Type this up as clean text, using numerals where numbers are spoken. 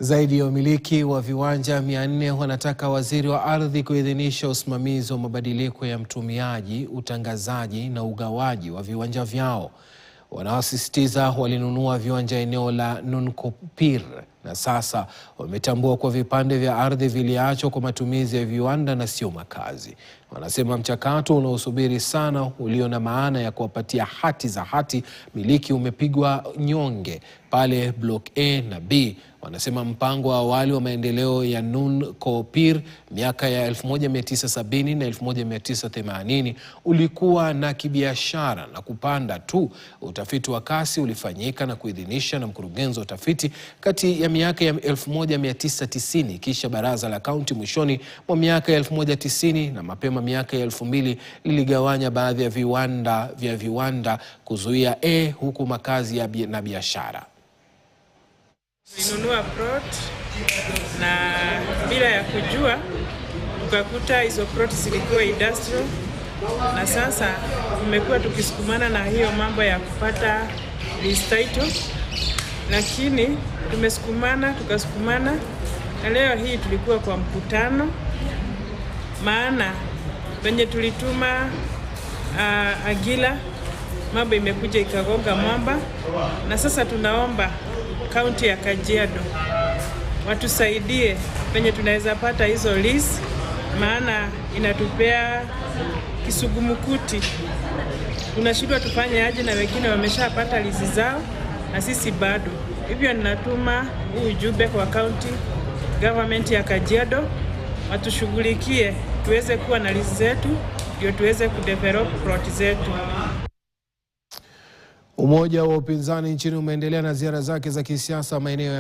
Zaidi ya wamiliki wa viwanja 400 wanataka waziri wa ardhi kuidhinisha usimamizi wa mabadiliko ya mtumiaji, utangazaji na ugawaji wa viwanja vyao. Wanaosisitiza walinunua viwanja eneo la Nunkopir na sasa wametambua kwa vipande vya ardhi viliachwa kwa matumizi ya viwanda na sio makazi. Wanasema mchakato unaosubiri sana ulio na maana ya kuwapatia hati miliki umepigwa nyonge pale Block A na B. Wanasema mpango wa awali wa maendeleo ya Nunkopir miaka ya 1970 na 1980 ulikuwa na kibiashara na kupanda tu. Utafiti wa kasi ulifanyika na kuidhinisha na mkurugenzi wa utafiti kati ya miaka ya 1990 kisha baraza la kaunti mwishoni mwa miaka ya 1990 na mapema miaka ya 2000 liligawanya baadhi ya viwanda kuzuia huku makazi na biashara. Tulinunua plot na bila ya kujua tukakuta hizo plot zilikuwa industrial, na sasa tumekuwa tukisukumana na hiyo mambo ya kupata lease title, lakini tukasukumana na leo hii tulikuwa kwa mkutano, maana wenye tulituma Agila mambo imekuja ikagonga mwamba, na sasa tunaomba kaunti ya Kajiado watusaidie penye tunaweza pata hizo lease, maana inatupea kisugumukuti. Tunashindwa tufanye aje na wengine wameshapata lease zao na sisi bado. Hivyo ninatuma ujumbe kwa county government ya Kajiado watushughulikie tuweze kuwa na lease zetu ndio tuweze kudevelop plot zetu. Umoja wa upinzani nchini umeendelea na ziara zake za kisiasa maeneo